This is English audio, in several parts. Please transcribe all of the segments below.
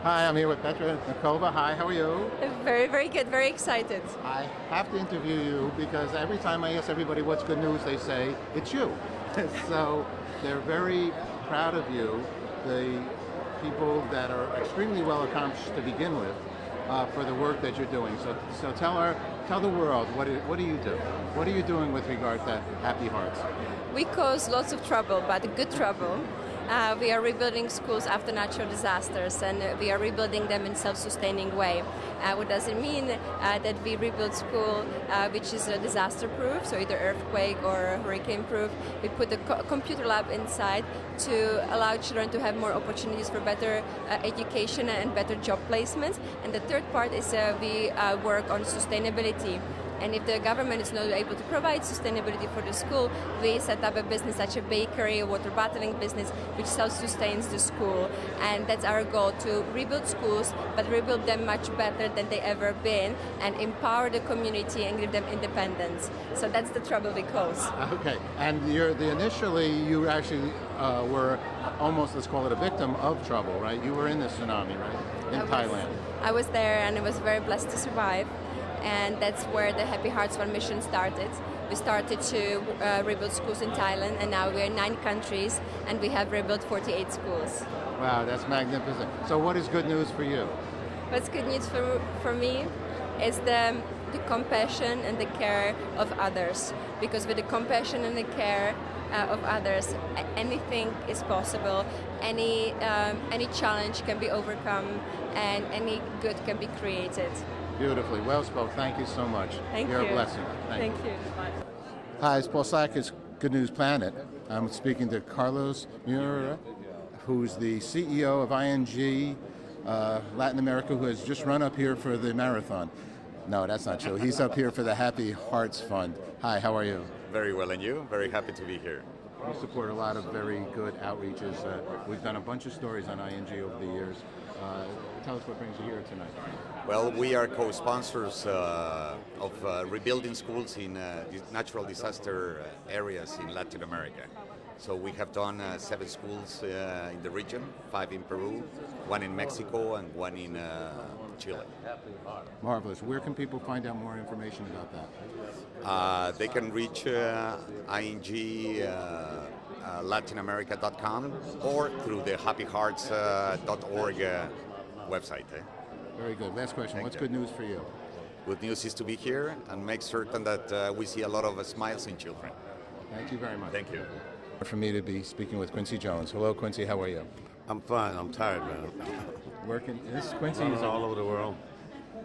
Hi, I'm here with Petra Nemcova. Hi, how are you? Very, very good. Very excited. I have to interview you because every time I ask everybody what's good news, they say it's you. So they're very proud of you, the people that are extremely well accomplished to begin with, for the work that you're doing. So tell the world, what do you do? What are you doing with regard to Happy Hearts? We cause lots of trouble, but good trouble. We are rebuilding schools after natural disasters, and we are rebuilding them in self-sustaining way. What does it mean? That we rebuild school which is disaster-proof, so either earthquake or hurricane-proof. We put a computer lab inside to allow children to have more opportunities for better education and better job placements. And the third part is we work on sustainability. And if the government is not able to provide sustainability for the school, we set up a business such a bakery, a water bottling business, which self-sustains the school. And that's our goal, to rebuild schools, but rebuild them much better than they ever been, and empower the community and give them independence. So that's the trouble we cause. Okay, and initially you actually were almost, let's call it, a victim of trouble, right? You were in the tsunami, right? In Thailand. I was there, and I was very blessed to survive. And that's where the Happy Hearts Fund mission started. We started to rebuild schools in Thailand, and now we're in 9 countries, and we have rebuilt 48 schools. Wow, that's magnificent. So what is good news for you? What's good news for me is the compassion and the care of others. Because with the compassion and the care of others, anything is possible, any challenge can be overcome, and any good can be created. Beautifully. Well spoken. Thank you so much. Thank you. You're a blessing. Thank you. Hi, it's Paul Sack's Good News Planet. I'm speaking to Carlos Muriel, who's the CEO of ING Latin America, who has just run up here for the marathon. No, that's not true. He's up here for the Happy Hearts Fund. Hi, how are you? Very well, and you? Very happy to be here. We support a lot of very good outreaches. We've done a bunch of stories on ING over the years. Tell us what brings you here tonight. Well, we are co-sponsors of rebuilding schools in natural disaster areas in Latin America. So we have done 7 schools in the region, 5 in Peru, 1 in Mexico, and 1 in Chile. Marvelous. Where can people find out more information about that? They can reach ING LatinAmerica.com or through the happyhearts.org website. Very good. Last question. What's good news for you? Good news is to be here and make certain that we see a lot of smiles in children. Thank you very much. Thank you. For me to be speaking with Quincy Jones. Hello, Quincy. How are you? I'm fine. I'm tired, man. Working. This Quincy Running is all over the world.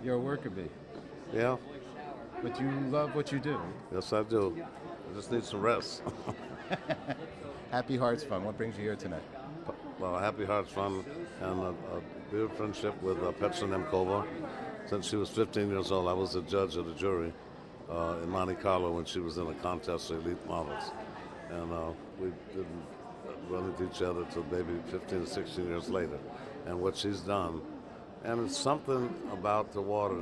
You're a worker bee. Yeah. But you love what you do. Yes, I do. I just need some rest. Happy Hearts Fund. What brings you here tonight? Well, Happy Hearts Fund and a dear friendship with Petra Nemcova. Since she was 15 years old, I was a judge of the jury in Monte Carlo when she was in a contest of elite models. And we didn't run into each other until maybe 15 or 16 years later. And what she's done, and it's something about the water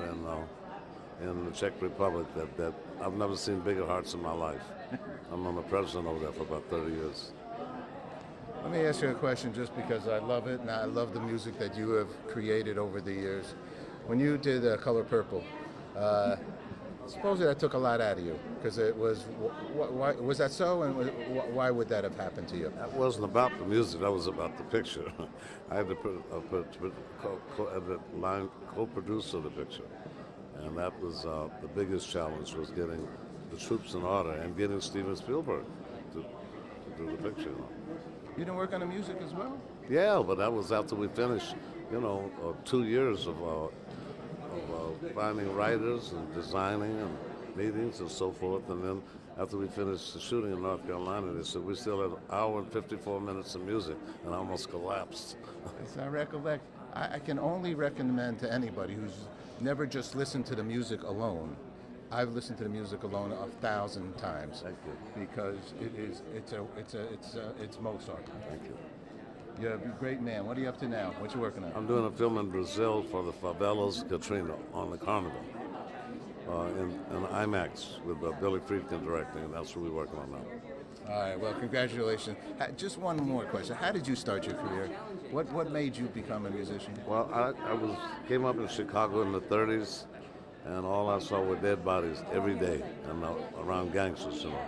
in the Czech Republic that I've never seen bigger hearts in my life. I'm a president over there for about 30 years. Let me ask you a question just because I love it and I love the music that you have created over the years. When you did Color Purple, supposedly that took a lot out of you because it was, why, was that so, and why would that have happened to you? That wasn't about the music, that was about the picture. I had to co-produce the picture, and that was the biggest challenge, was getting the troops in order and getting Steven Spielberg to do the picture. You didn't work on the music as well? Yeah, but that was after we finished, 2 years of finding writers and designing and meetings and so forth. And then after we finished the shooting in North Carolina, they said we still had an hour and 54 minutes of music, and I almost collapsed. As I recollect, I can only recommend to anybody who's never just listened to the music alone. I've listened to the music alone 1,000 times. Thank you. Because it's Mozart. Thank you. You're a great man. What are you up to now? What you working on? I'm doing a film in Brazil for the favelas Katrina on the Carnival. in IMAX with Billy Friedkin directing, and that's what we're working on now. All right, well, congratulations. Just one more question. How did you start your career? What made you become a musician? Well, I came up in Chicago in the 30s, and all I saw were dead bodies every day and around gangsters. You know.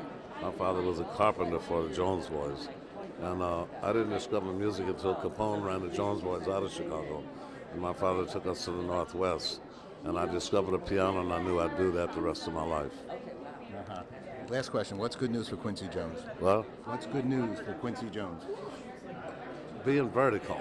My father was a carpenter for the Jones Boys, and I didn't discover music until Khempon ran the Jones Boys out of Chicago, and my father took us to the Northwest, and I discovered the piano, and I knew I'd do that the rest of my life. Uh-huh. Last question. What's good news for Quincy Jones? Well, What's good news for Quincy Jones? being vertical.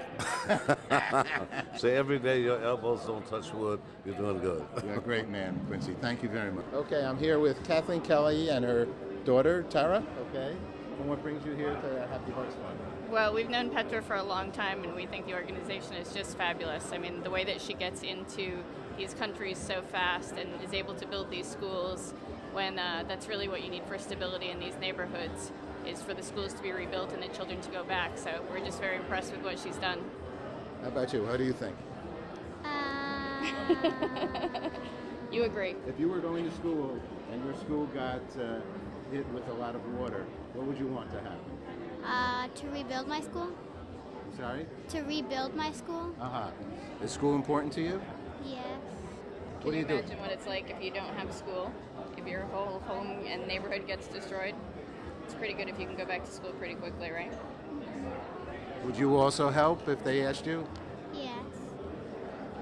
So every day your elbows don't touch wood, you're doing good. You're a great man, Quincy. Thank you very much. Okay, I'm here with Kathleen Kelly and her daughter, Tara. Okay. And what brings you here to Happy Hearts Fund? Well, we've known Petra for a long time, and we think the organization is just fabulous. I mean, the way that she gets into these countries so fast and is able to build these schools when that's really what you need for stability in these neighborhoods, is for the schools to be rebuilt and the children to go back. So we're just very impressed with what she's done. How about you? How do you think? You agree? If you were going to school and your school got hit with a lot of water, what would you want to happen? To rebuild my school? Sorry? To rebuild my school? Uh-huh. Is school important to you? Yes. What do you do? Imagine what it's like if you don't have school, if your whole home and neighborhood gets destroyed? It's pretty good if you can go back to school pretty quickly, right? Would you also help if they asked you? Yes.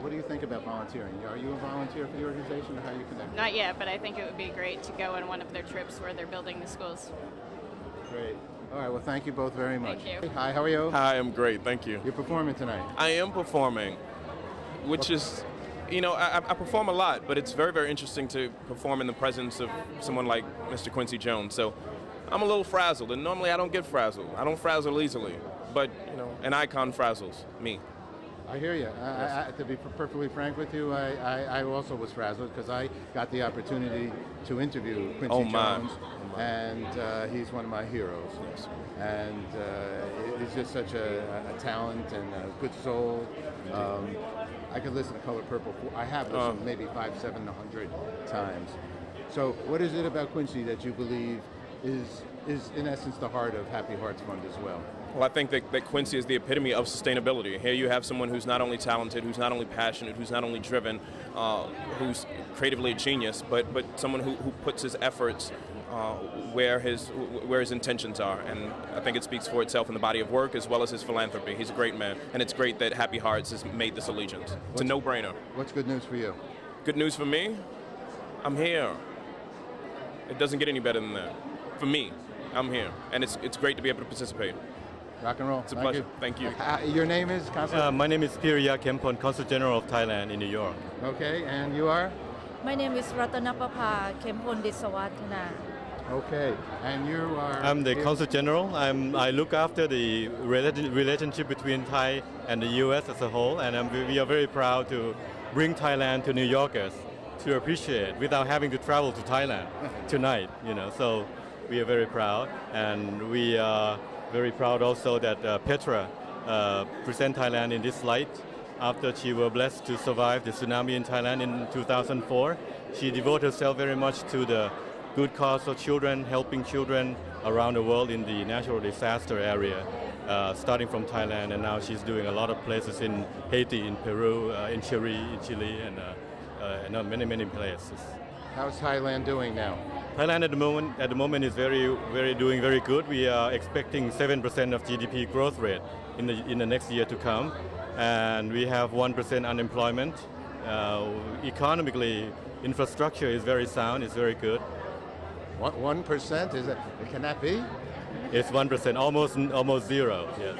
What do you think about volunteering? Are you a volunteer for the organization, or how are you connected? Not yet, but I think it would be great to go on one of their trips where they're building the schools. Great. All right, well, thank you both very much. Thank you. Hi, how are you? Hi, I'm great, thank you. You're performing tonight. I am performing, which is, I perform a lot, but it's very, very interesting to perform in the presence of someone like Mr. Quincy Jones. So I'm a little frazzled, and normally I don't get frazzled. I don't frazzle easily, but, an icon frazzles me. I hear you. To be perfectly frank with you, I also was frazzled because I got the opportunity to interview Quincy Jones, and he's one of my heroes. Yes. And he's just such a talent and a good soul. I could listen to Color Purple. I have listened maybe 500-700 times. So what is it about Quincy that you believe is in essence the heart of Happy Hearts Fund as well? Well, I think that Quincy is the epitome of sustainability. Here you have someone who's not only talented, who's not only passionate, who's not only driven, who's creatively a genius, but someone who puts his efforts where his intentions are. And I think it speaks for itself in the body of work as well as his philanthropy. He's a great man, and it's great that Happy Hearts has made this allegiance. It's a no-brainer. What's good news for you? Good news for me? I'm here. It doesn't get any better than that. For me, I'm here, and it's great to be able to participate. Rock and roll. It's a pleasure. Thank you. Your name is Consul? My name is Piriya Khempon, Consul-General of Thailand in New York. Okay, and you are? My name is Ratanapapa Khempon Disawatana. Okay, and you are? I'm the Consul-General. I look after the relationship between Thai and the U.S. as a whole, and we are very proud to bring Thailand to New Yorkers to appreciate without having to travel to Thailand tonight. So we are very proud, and we are very proud also that Petra present Thailand in this light after she was blessed to survive the tsunami in Thailand in 2004. She devoted herself very much to the good cause of children, helping children around the world in the natural disaster area, starting from Thailand, and now she's doing a lot of places in Haiti, in Peru, in Chile, and many places. How's Thailand doing now? Thailand at the moment is doing very good. We are expecting 7% of GDP growth rate in the next year to come, and we have 1% unemployment. Economically, infrastructure is very sound. It's very good. 1%? Is it? Can that be? It's 1%, almost zero. Yes.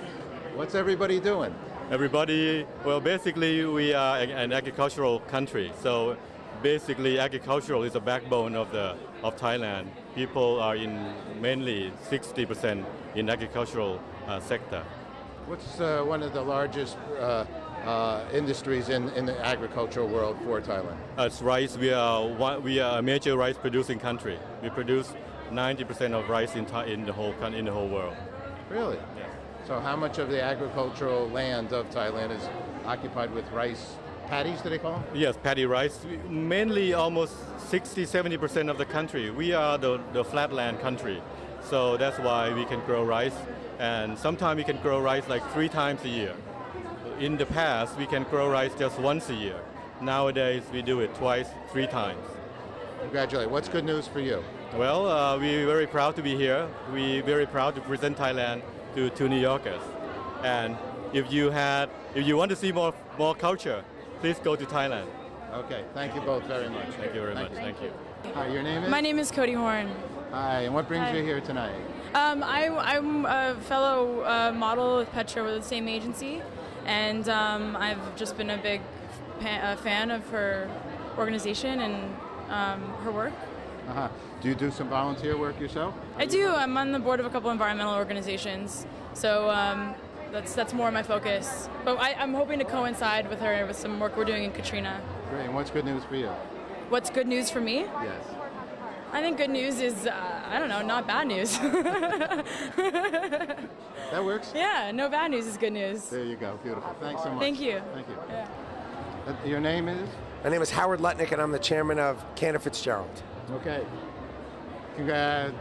What's everybody doing? Basically, we are an agricultural country, so. Basically, agricultural is the backbone of Thailand. People are mainly 60% in agricultural sector. What's one of the largest industries in the agricultural world for Thailand? It's rice. We are a major rice producing country. We produce 90% of rice in the whole world. Really? Yes. So how much of the agricultural land of Thailand is occupied with rice Patties, do they call them? Yes, paddy rice. Mainly almost 60-70% of the country. We are the flatland country. So that's why we can grow rice. And sometimes we can grow rice like 3 times a year. In the past, we can grow rice just once a year. Nowadays, we do it twice, 3 times. Congratulations. What's good news for you? Well, we're very proud to be here. We're very proud to present Thailand to New Yorkers. And if you want to see more culture, please go to Thailand. Okay, thank you both very much. Thank you very much. Thank you. Hi, your name is? My name is Cody Horn. Hi, and what brings Hi. you here tonight? I'm a fellow model with Petra with the same agency, and I've just been a big fan of her organization and her work. Uh-huh. Do you do some volunteer work yourself? I do. I'm on the board of a couple environmental organizations, so that's more my focus. But I'm hoping to coincide with her with some work we're doing in Katrina. Great, and what's good news for you? What's good news for me? Yes. I think good news is, I don't know, not bad news. That works? Yeah, no bad news is good news. There you go, beautiful. Thanks so much. Thank you. Thank you. Yeah. Your name is? My name is Howard Lutnick, and I'm the chairman of Cantor Fitzgerald. Okay. How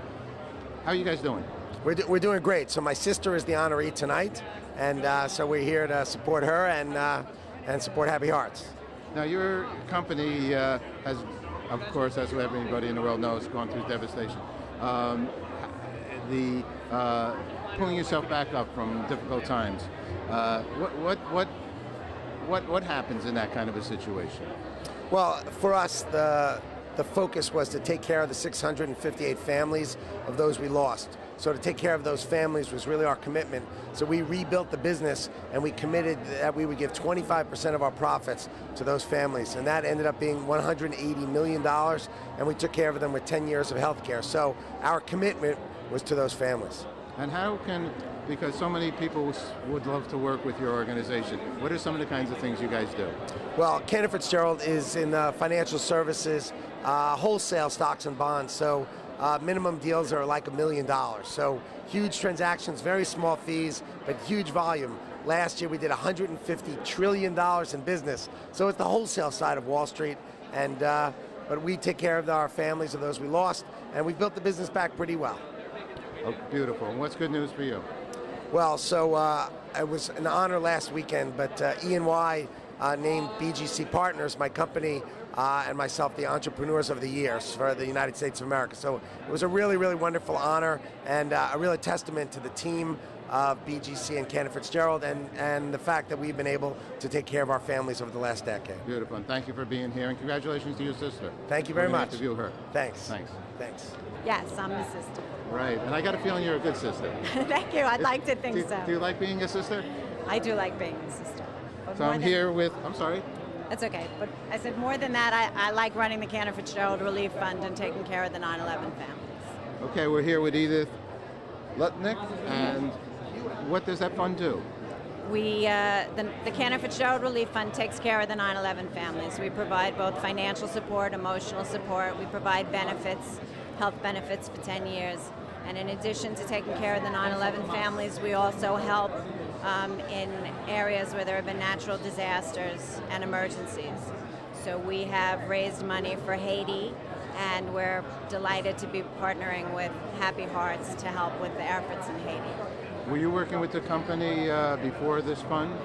are you guys doing? We're doing great. So my sister is the honoree tonight, and so we're here to support her and support Happy Hearts. Now, your company has, of course, as everybody in the world knows, gone through devastation. Pulling yourself back up from difficult times. What happens in that kind of a situation? Well, for us, the focus was to take care of the 658 families of those we lost. So to take care of those families was really our commitment. So we rebuilt the business, and we committed that we would give 25% of our profits to those families. And that ended up being $180 million, and we took care of them with 10 years of health care. So our commitment was to those families. And because so many people would love to work with your organization, what are some of the kinds of things you guys do? Well, Cantor Fitzgerald is in financial services, wholesale stocks and bonds. So minimum deals are like $1 million. So huge transactions, very small fees, but huge volume. Last year we did $150 trillion in business. So it's the wholesale side of Wall Street. And but we take care of our families of those we lost, and we built the business back pretty well. Oh, beautiful. And what's good news for you? Well, so it was an honor last weekend, but E&Y named BGC Partners, my company, and myself, the Entrepreneurs of the Year for the United States of America. So it was a really, really wonderful honor, and a real testament to the team of BGC and Cantor Fitzgerald, and the fact that we've been able to take care of our families over the last decade. Beautiful, and thank you for being here, and congratulations to your sister. Thank you very much. Interview her. Thanks. Thanks. Thanks. Yes, I'm the sister. Right, and I got a feeling you're a good sister. Thank you. I'd like to think so. Do you like being a sister? I do like being a sister. But So I'm here with, I'm sorry? That's okay. But I said more than that, I like running the Cantor Fitzgerald Relief Fund and taking care of the 9/11 families. Okay, we're here with Edith Lutnick, and what does that fund do? We, the Cantor Fitzgerald Relief Fund takes care of the 9/11 families. We provide both financial support, emotional support. We provide benefits, health benefits for 10 years. And in addition to taking care of the 9/11 families, we also help in areas where there have been natural disasters and emergencies. So we have raised money for Haiti, and we're delighted to be partnering with Happy Hearts to help with the efforts in Haiti. Were you working with the company before this fund?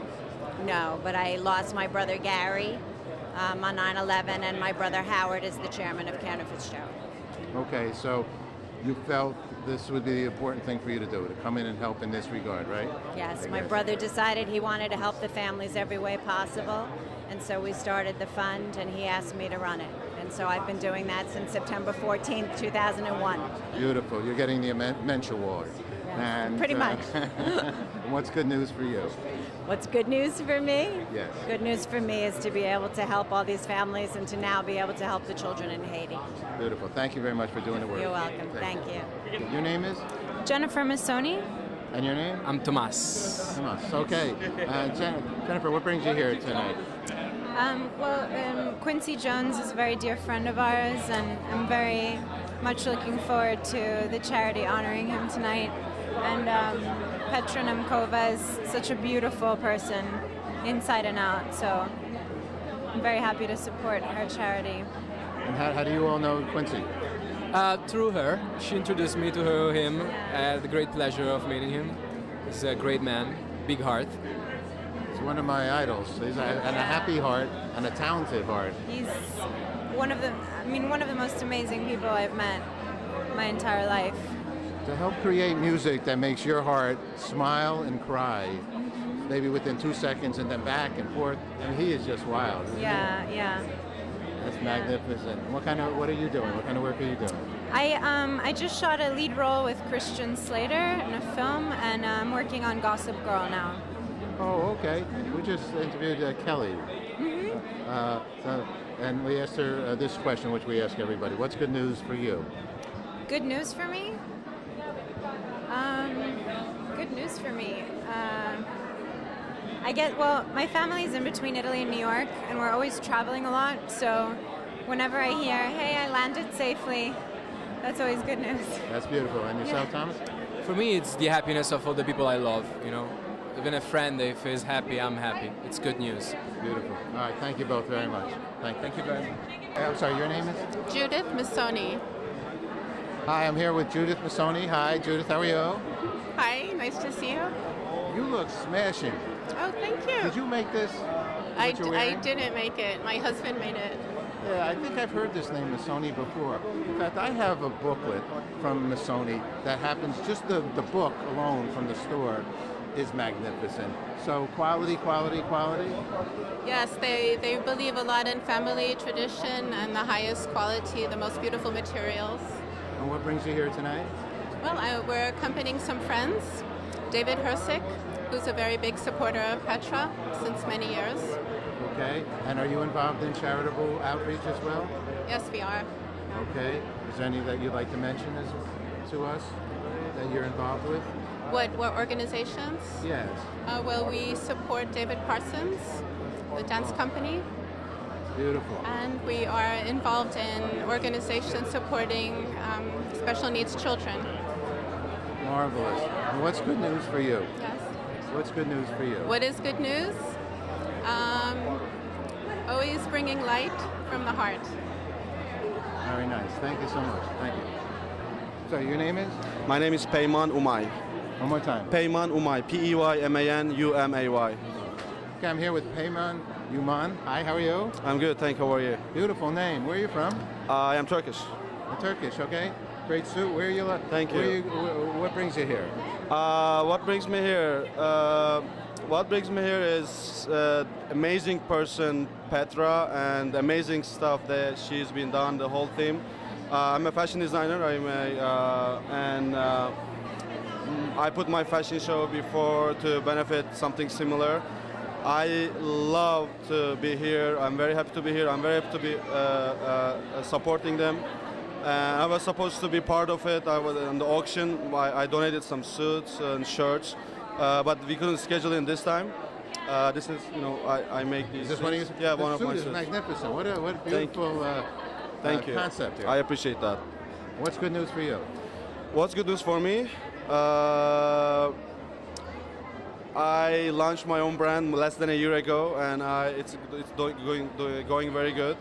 No, but I lost my brother Gary on 9/11, and my brother Howard is the chairman of Cantor Fitzgerald. Okay, so you felt this would be the important thing for you to do, to come in and help in this regard, right? Yes, my brother decided he wanted to help the families every way possible, and so we started the fund, and he asked me to run it. And so I've been doing that since September 14th, 2001. Beautiful. You're getting the Mensch Award. And, pretty much. What's good news for you? What's good news for me? Yes. Good news for me is to be able to help all these families and to now be able to help the children in Haiti. Beautiful. Thank you very much for doing the work. You're welcome. Thank you. Your name is? Jennifer Missoni. And your name? I'm Tomas. Tomas. Okay. Jennifer, what brings you here tonight? Quincy Jones is a very dear friend of ours, and I'm very much looking forward to the charity honoring him tonight. And Petra Nemcova is such a beautiful person, inside and out. So I'm very happy to support her charity. And how do you all know Quincy? Through her. She introduced me to him. I had the great pleasure of meeting him. He's a great man, big heart. He's one of my idols. He's and a happy heart and a talented heart. He's one of the most amazing people I've met my entire life. To help create music that makes your heart smile and cry, maybe within 2 seconds, and then back and forth. I mean, he is just wild. Yeah. That's magnificent. What are you doing? What kind of work are you doing? I just shot a lead role with Christian Slater in a film, and I'm working on Gossip Girl now. Oh, okay. We just interviewed Kelly. And we asked her this question, which we ask everybody. What's good news for you? Good news for me? Good news for me. My family's in between Italy and New York, and we're always traveling a lot, so whenever I hear, hey, I landed safely, that's always good news. That's beautiful. And yourself, Thomas? For me, it's the happiness of all the people I love, you know. Even a friend, if he's happy, I'm happy. It's good news. Beautiful. All right, thank you both very much. Thank you very much. I'm sorry, your name is? Judith Missoni. Hi, I'm here with Judith Missoni. Hi, Judith, how are you? Hi, nice to see you. You look smashing. Oh, thank you. Did you make this? I didn't make it. My husband made it. Yeah, I think I've heard this name Missoni before. In fact, I have a booklet from Missoni that happens, just the book alone from the store is magnificent. So quality. Yes, they believe a lot in family tradition and the highest quality, the most beautiful materials. And what brings you here tonight? Well, we're accompanying some friends. David Hersick, who's a very big supporter of Petra since many years. Okay, and are you involved in charitable outreach as well? Yes, we are. Okay, is there any that you'd like to mention to us that you're involved with? What organizations? Yes. Well, we support David Parsons, the dance company. Beautiful. And we are involved in organizations supporting special needs children. Marvelous. And what's good news for you? Yes. What's good news for you? What is good news? Always bringing light from the heart. Very nice. Thank you so much. Thank you. So your name is? My name is Peyman Umay. One more time. Peyman Umay. Peymanumay. Okay, I'm here with Peyman Uman. Hi, how are you? I'm good, thank you. How are you? Beautiful name. Where are you from? I am Turkish. Turkish, okay. Great suit. Where are you? Thank you. What brings you here? What brings me here? What brings me here is amazing person, Petra, and amazing stuff that she's been done, the whole team. I'm a fashion designer, and I put my fashion show before to benefit something similar. I love to be here. I'm very happy to be here. I'm very happy to be supporting them. I was supposed to be part of it. I was on the auction. I donated some suits and shirts, but we couldn't schedule it this time. This is, I make these. Is this one of your? Yeah, one of my suits. suits. Magnificent. What a beautiful Thank you. Concept here. I appreciate that. What's good news for you? What's good news for me? I launched my own brand less than a year ago, and it's going very good.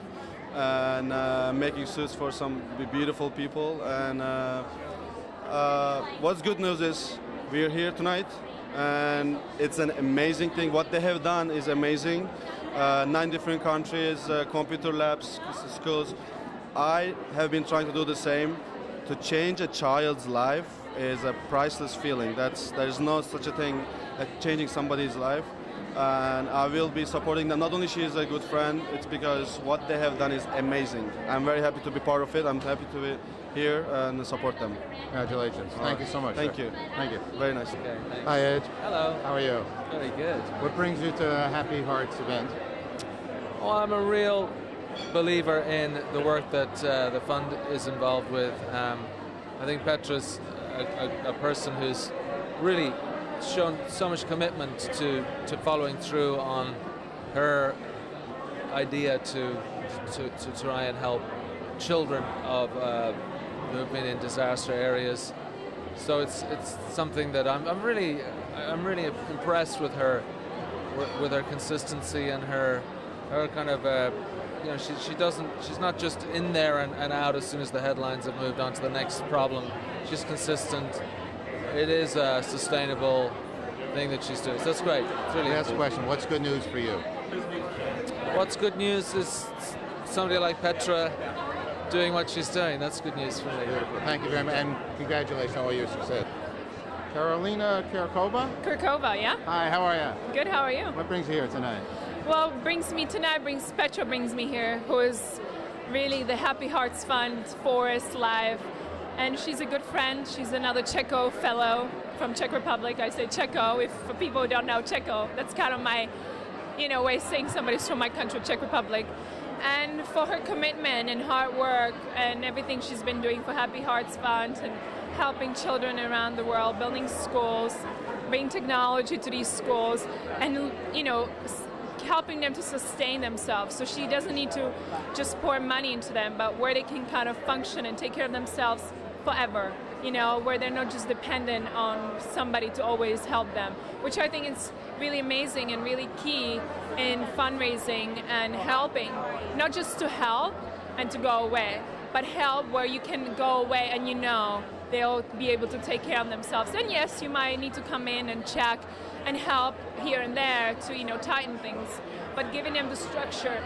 And making suits for some beautiful people. And what's good news is we're here tonight, and it's an amazing thing. What they have done is amazing. 9 different countries, computer labs, schools. I have been trying to do the same. To change a child's life is a priceless feeling. There's no such a thing as changing somebody's life. And I will be supporting them. Not only she is a good friend, it's because what they have done is amazing. I'm very happy to be part of it. I'm happy to be here and support them. Congratulations. Thank you so much. Thank sir. you. Thank you. Very nice. Okay, Hi, Ed. Hello. How are you? Very good. What brings you to a Happy Hearts event? Well, I'm a real believer in the work that the fund is involved with. I think Petra's a person who's really shown so much commitment to following through on her idea to try and help children of who have been in disaster areas. So it's something that I'm really impressed with her consistency and her her kind of, she's not just in there and out as soon as the headlines have moved on to the next problem. She's consistent. It is a sustainable thing that she's doing. So that's great. It's really Last cool. question, what's good news for you? What's good news is somebody like Petra doing what she's doing. That's good news for me. Beautiful. Thank you very much, and congratulations on all your success. Karolina Kurkova? Kurkova, yeah? Hi, how are you? Good, how are you? What brings you here tonight? Well, Petra brings me here, who is really the Happy Hearts Fund, Forest Live, and she's a good friend. She's another Checo fellow from Czech Republic. I say Checo, if for people who don't know Checo, that's kind of my, way of saying somebody's from my country, Czech Republic. And for her commitment and hard work and everything she's been doing for Happy Hearts Fund and helping children around the world, building schools, bringing technology to these schools, and, helping them to sustain themselves. So she doesn't need to just pour money into them, but where they can kind of function and take care of themselves forever, where they're not just dependent on somebody to always help them, which I think is really amazing and really key in fundraising and helping, not just to help and to go away, but help where you can go away and they'll be able to take care of themselves. And yes, you might need to come in and check and help here and there to tighten things, but giving them the structure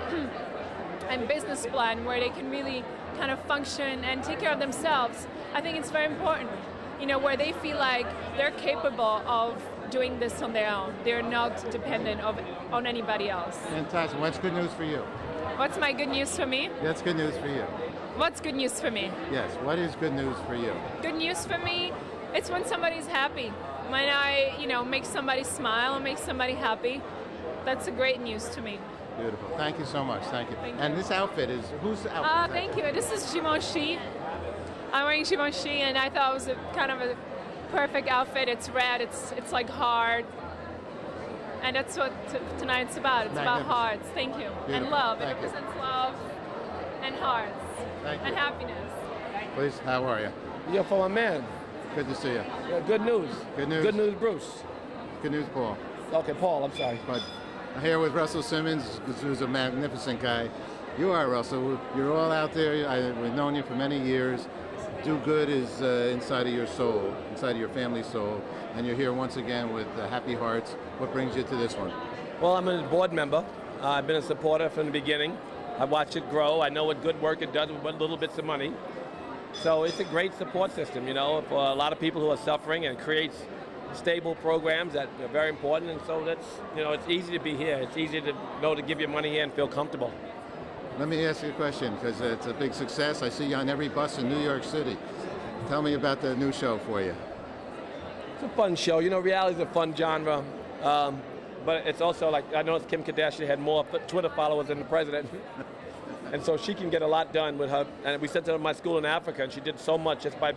and business plan where they can really kind of function and take care of themselves, I think it's very important, where they feel like they're capable of doing this on their own. They're not dependent on anybody else. Fantastic. What's good news for you? What's my good news for me? That's good news for you. What's good news for me? Yes, what is good news for you? Good news for me, it's when somebody's happy. When I, make somebody smile and make somebody happy, that's a great news to me. Beautiful. Thank you so much. Thank you. Thank you. And this outfit is, whose outfit? Thank you. This is Givenchy. I'm wearing Givenchy, and I thought it was a kind of a perfect outfit. It's red. It's like hard. And that's what tonight's about. It's about hearts. Thank you. Beautiful. And love. Thank It you. represents love and hearts. Thank and you. happiness. Please, how are you? You're for my man. Good to see you. Yeah, good news. Good news. Good news, Bruce. Good news, Paul. Okay, Paul, I'm sorry. But I'm here with Russell Simmons, who's a magnificent guy. You are, Russell. You're all out there. We've known you for many years. Do good is inside of your soul, inside of your family's soul. And you're here once again with Happy Hearts. What brings you to this one? Well, I'm a board member. I've been a supporter from the beginning. I watched it grow. I know what good work it does with little bits of money. So it's a great support system, for a lot of people who are suffering, and creates stable programs that are very important. And so that's, it's easy to be here. It's easy to know to give your money here and feel comfortable. Let me ask you a question, because it's a big success. I see you on every bus in New York City. Tell me about the new show for you. It's a fun show. Reality is a fun genre. But it's also like, I noticed Kim Kardashian had more Twitter followers than the president. And so she can get a lot done with her. And we sent her to my school in Africa, and she did so much just by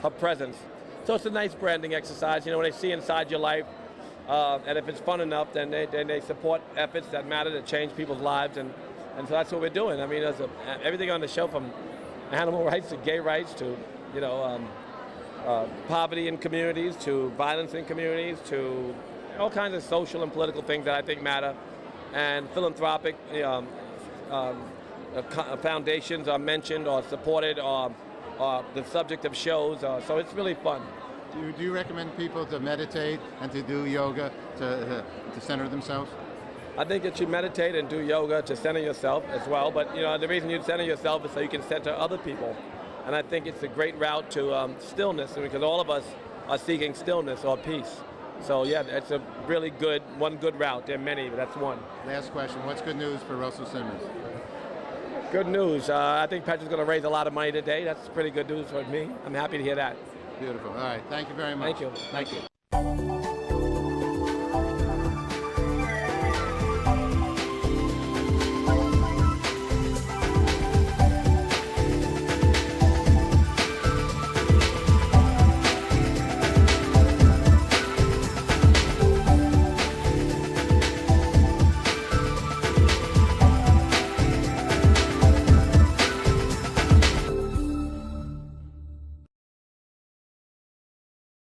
her presence. So it's a nice branding exercise. When they see inside your life, and if it's fun enough, then they support efforts that matter to change people's lives. And so that's what we're doing. I mean, there's everything on the show, from animal rights to gay rights to, poverty in communities, to violence in communities, to all kinds of social and political things that I think matter. And philanthropic foundations are mentioned or supported, or the subject of shows. So it's really fun. Do you recommend people to meditate and to do yoga to center themselves? I think that you meditate and do yoga to center yourself as well. But the reason you center yourself is so you can center other people. And I think it's a great route to stillness, because all of us are seeking stillness or peace. So yeah, it's a really one good route. There are many, but that's one. Last question, what's good news for Russell Simmons? Good news. I think Petra's going to raise a lot of money today. That's pretty good news for me. I'm happy to hear that. Beautiful. All right. Thank you very much. Thank you. Thank you.